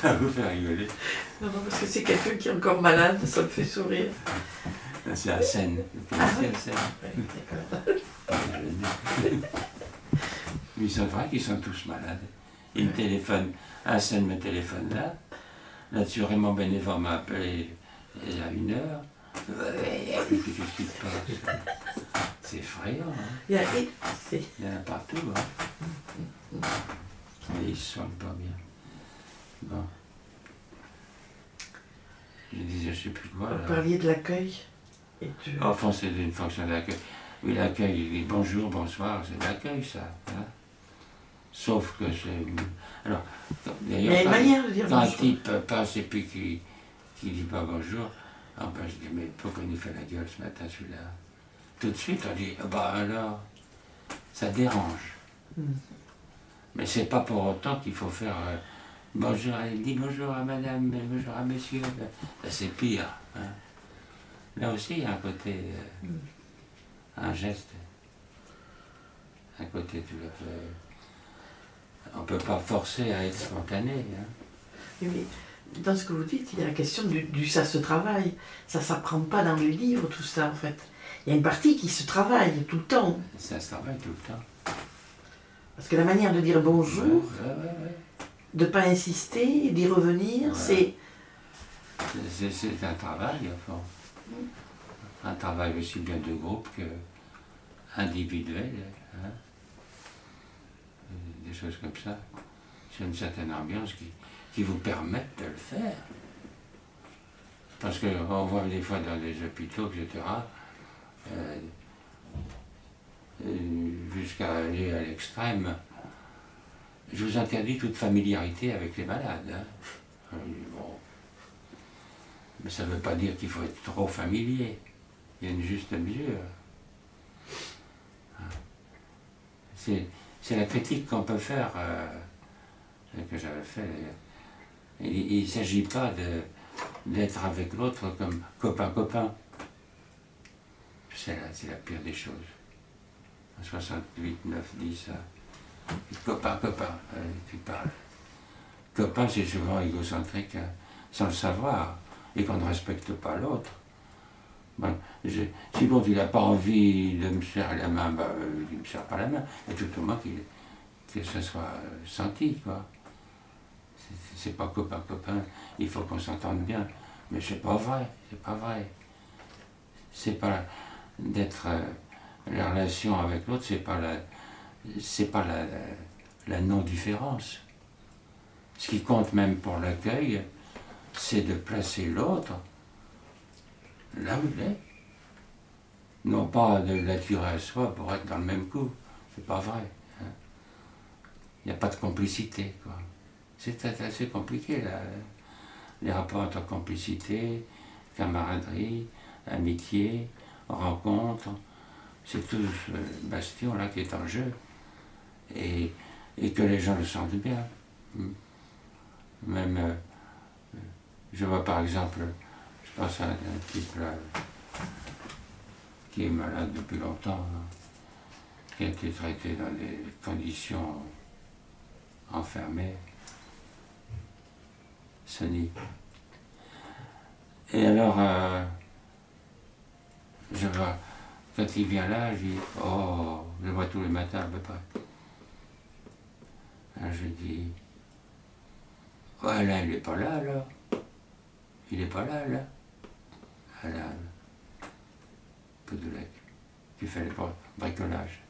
Ça vous fait rigoler. Non, non, parce que c'est quelqu'un qui est encore malade, ça me fait sourire. C'est à Seine. Vous connaissez la Seine? Oui, d'accord. Mais c'est vrai qu'ils sont tous malades. Ils me téléphonent. À Seine me téléphone là. Là-dessus, Raymond Bénévent m'a appelé il y a 1 heure. Qu'est-ce qui se passe? C'est effrayant. Hein? Il y en a partout. Hein? Mais ils ne se sentent pas bien. Bon. Je disais, je ne sais plus quoi. Vous parliez de l'accueil. Enfin, c'est une fonction d'accueil. Oui, l'accueil, il dit bonjour, bonsoir, c'est l'accueil, ça. Hein? Sauf que c'est... Alors, d'ailleurs, quand un type passe et puis qui dit pas bonjour, enfin, je dis, mais pourquoi il nous fait la gueule ce matin, celui-là? Tout de suite, on dit, ah bah alors, ça dérange. Mais c'est pas pour autant qu'il faut faire bonjour, il dit bonjour à madame, bonjour à monsieur. C'est pire. Hein? Là aussi, il y a un côté, un geste, un côté tout à fait... On ne peut pas forcer à être spontané. Hein? Mais dans ce que vous dites, il y a la question du ça se travaille. Ça ne s'apprend pas dans les livres, tout ça, en fait. Il y a une partie qui se travaille tout le temps. Ça se travaille tout le temps. Parce que la manière de dire bonjour, ouais. de ne pas insister, d'y revenir, c'est... C'est un travail, enfin. Un travail aussi bien de groupe que individuel. Hein? Des choses comme ça. C'est une certaine ambiance qui vous permettent de le faire. Parce qu'on voit des fois dans les hôpitaux, etc., jusqu'à aller à l'extrême, je vous interdis toute familiarité avec les malades. Hein. Bon. Mais ça ne veut pas dire qu'il faut être trop familier. Il y a une juste mesure. C'est la critique qu'on peut faire, que j'avais fait d'ailleurs. Il ne s'agit pas d'être avec l'autre comme copain-copain. C'est la pire des choses. En 68, 9, 10, copain-copain, tu parles. Copain, c'est souvent égocentrique, hein, sans le savoir, et qu'on ne respecte pas l'autre. Ben, si l'autre il n'a pas envie de me serrer la main, ben, il ne me serre pas la main. Et tout au moins que ça soit senti, quoi. C'est pas copain, il faut qu'on s'entende bien. Mais c'est pas vrai, c'est pas vrai. C'est pas d'être... la relation avec l'autre, c'est pas la non-différence. Ce qui compte même pour l'accueil, c'est de placer l'autre là où il est. Non pas de l'attirer à soi pour être dans le même coup. C'est pas vrai. Hein. Il n'y a pas de complicité, quoi. C'est assez compliqué, là. Les rapports entre complicité, camaraderie, amitié, rencontre. C'est tout ce bastion-là qui est en jeu. Et que les gens le sentent bien. Même, je vois par exemple, je pense à un type là, qui est malade depuis longtemps, hein, qui a été traité dans des conditions enfermées. Sonny. Et alors, je vois, quand il vient là, je dis, oh, je le vois tous les matins à peu près. Alors je dis, ouais, là, il n'est pas là, alors. Il n'est pas là, là. Alain Podoulec, qui fait le bricolage.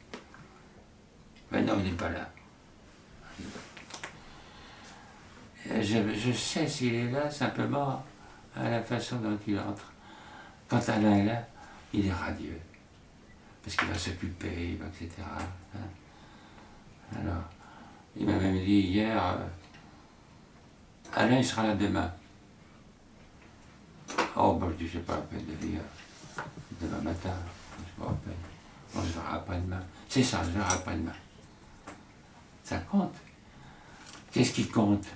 Mais non, il n'est pas là. Je sais s'il est là simplement à la façon dont il entre. Quand Alain est là, il est radieux. Parce qu'il va s'occuper, etc. Hein. Alors, il m'a même dit hier, Alain il sera là demain. Oh, ben je dis, c'est pas la peine de dire demain matin, c'est pas la peine. On se verra après-demain. C'est ça, on se verra après-demain. Ça compte. Qu'est-ce qui compte?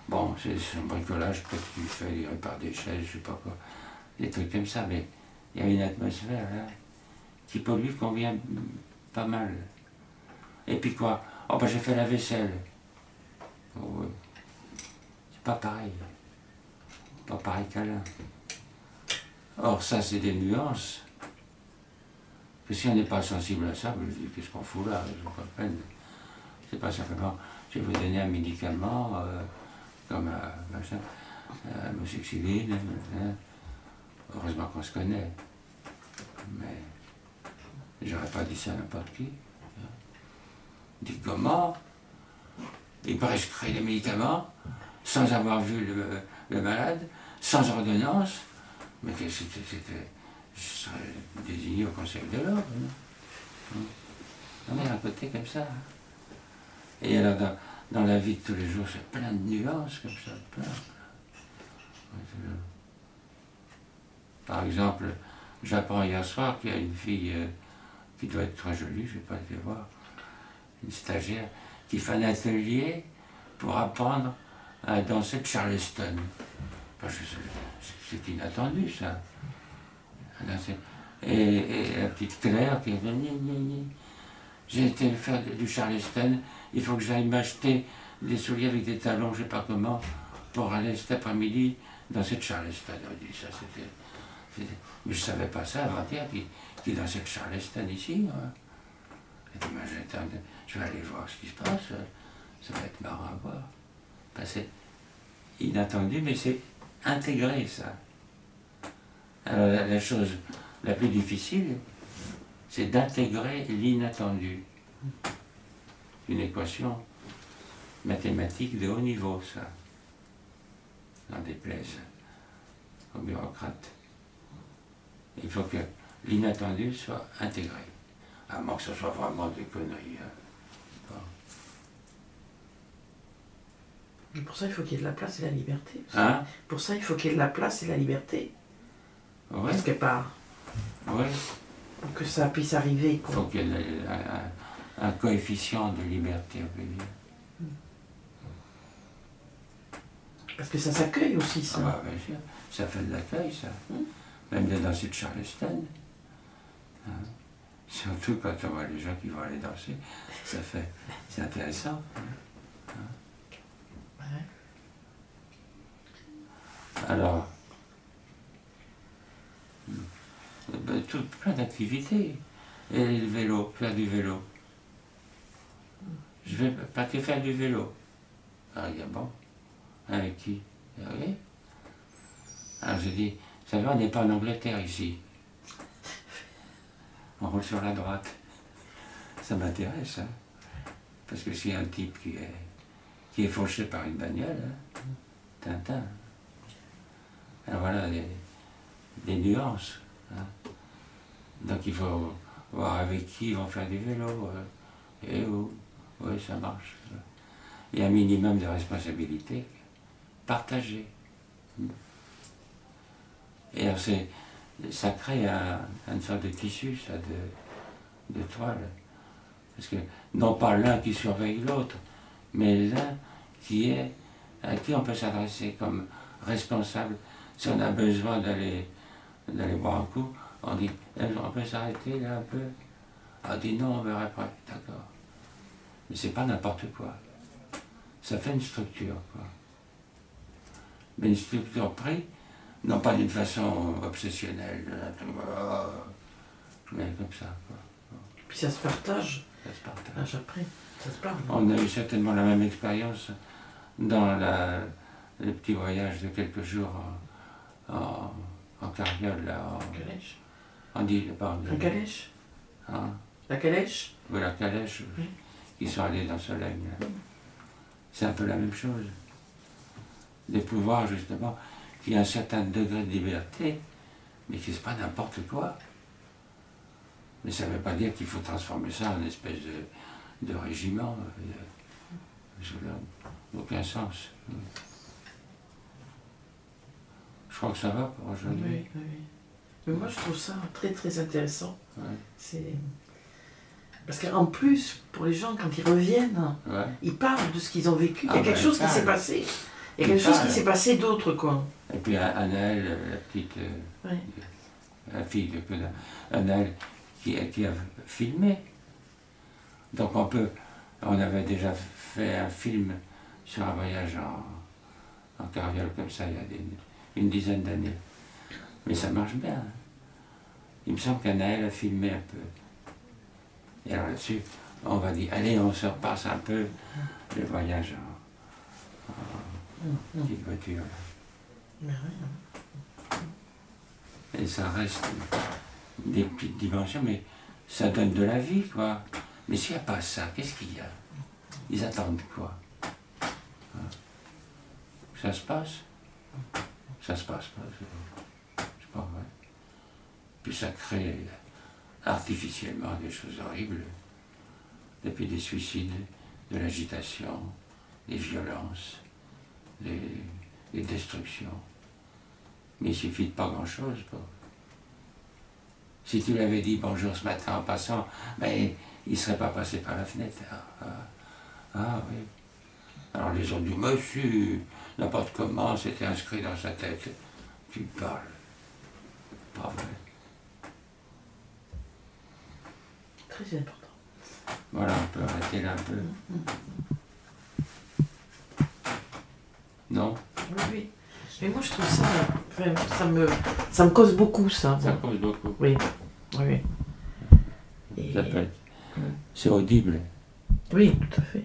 Bon, c'est son bricolage, peut-être qu'il fait, il répare des chaises, je sais pas quoi, des trucs comme ça, mais il y a une atmosphère là qui pour lui convient pas mal. Et puis quoi? Oh ben j'ai fait la vaisselle. Oh, oui. C'est pas pareil. Pas pareil qu'Alain. Or, ça, c'est des nuances. Que si on n'est pas sensible à ça, je dis, qu'est-ce qu'on fout là? Je comprends. C'est pas simplement, je vais vous donner un médicament, comme machin, amoxicilline, heureusement qu'on se connaît. Mais j'aurais pas dit ça à n'importe qui. Dit comment il prescrit les médicaments sans avoir vu le malade, sans ordonnance, mais que c'était, je serais désigné au Conseil de l'ordre. On est à un côté comme ça. Et alors dans la vie de tous les jours, c'est plein de nuances comme ça, plein. Par exemple, j'apprends hier soir qu'il y a une fille qui doit être très jolie, je ne vais pas été voir, une stagiaire, qui fait un atelier pour apprendre à danser de Charleston. C'est inattendu, ça. Et la petite Claire qui est venue, j'ai été faire du Charleston, il faut que j'aille m'acheter des souliers avec des talons, je ne sais pas comment, pour aller cet après-midi danser de Charleston. On dit ça, c'était... Mais je ne savais pas ça avant-hier, qui dansait de Charleston ici, moi. Et puis, je vais aller voir ce qui se passe, ça va être marrant à voir. C'est inattendu, mais c'est intégré, ça. Alors la chose la plus difficile, c'est d'intégrer l'inattendu. Une équation mathématique de haut niveau, ça. N'en déplaise aux bureaucrates. Il faut que l'inattendu soit intégré. À moins que ce soit vraiment des conneries. Bon. Et pour ça, il faut qu'il y ait de la place et la liberté. Hein? Pour ça, il faut qu'il y ait de la place et la liberté. Ouais. Quelque part. Oui. Pour que ça puisse arriver. Il faut qu'il y ait un coefficient de liberté, on peut dire. Parce que ça s'accueille aussi, ça. Ah bah, bien sûr. Ça fait de l'accueil, ça. Même de danser de Charleston. Hein? Surtout quand on voit les gens qui vont aller danser. C'est intéressant. Hein? Ouais. Alors, plein d'activités. Et le vélo, faire du vélo. Je vais pas que faire du vélo. Ah, il y a bon. Avec qui? Oui. Alors j'ai dit, vous savez, on n'est pas en Angleterre ici. On roule sur la droite. Ça m'intéresse, hein. Parce que s'il y a un type qui est fauché par une bagnole, hein, Tintin. Alors voilà des nuances. Hein. Donc il faut voir avec qui ils vont faire du vélo. Et où. Oui, ça marche. Il y a un minimum de responsabilité partagée. Et alors ça crée une sorte de tissu, ça, de toile. Parce que non pas l'un qui surveille l'autre, mais l'un à qui on peut s'adresser comme responsable. Si on a besoin d'aller boire un coup, on dit, on peut s'arrêter là un peu. On dit non, on verra après, d'accord. Mais c'est pas n'importe quoi. Ça fait une structure, quoi. Mais une structure prise, non pas d'une façon obsessionnelle, mais comme ça, quoi. Puis ça se partage. Ça se partage. Après, ça se parle. On a eu certainement la même expérience dans le petit voyage de quelques jours en carriole, là. Calèche. En calèche. Hein? La calèche. Oui, la calèche, qui sont allés dans Sologne. C'est un peu la même chose. Des pouvoirs, justement, qui ont un certain degré de liberté, mais qui n'est pas n'importe quoi. Mais ça ne veut pas dire qu'il faut transformer ça en espèce de régiment. Ça n'a aucun sens. Je crois que ça va pour aujourd'hui. Oui. Mais moi, je trouve ça très, très intéressant. Ouais. Parce qu'en plus, pour les gens, quand ils reviennent, ils parlent de ce qu'ils ont vécu. Il y a quelque chose qui s'est passé. Il y a quelque chose qui s'est passé d'autre, quoi. Et puis Anaëlle, la petite... la fille de Anaëlle, qui a filmé. Donc on avait déjà fait un film sur un voyage en carriole comme ça il y a une dizaine d'années. Mais ça marche bien. Il me semble qu'Anaël a filmé un peu. Et alors là-dessus, on va dire, allez, on se repasse un peu le voyage en petite voiture. Mais oui. Et ça reste des petites dimensions, mais ça donne de la vie, quoi. Mais s'il n'y a pas ça, qu'est-ce qu'il y a? Ils attendent quoi? Ça se passe? Ça se passe pas, c'est pas vrai. Puis ça crée artificiellement des choses horribles, depuis des suicides, de l'agitation, des violences, des destructions. Mais il suffit de pas grand-chose. Si tu lui avais dit bonjour ce matin en passant, ben, il ne serait pas passé par la fenêtre. Ah oui. Alors les autres disent, monsieur, n'importe comment, c'était inscrit dans sa tête. Tu parles. Pas vrai. Très important. Voilà, on peut arrêter là un peu. Non? Oui, oui. Mais moi je trouve ça, enfin, ça me cause beaucoup ça. Ça cause beaucoup. Oui, oui. Et... Ça peut être. C'est audible. Oui, tout à fait.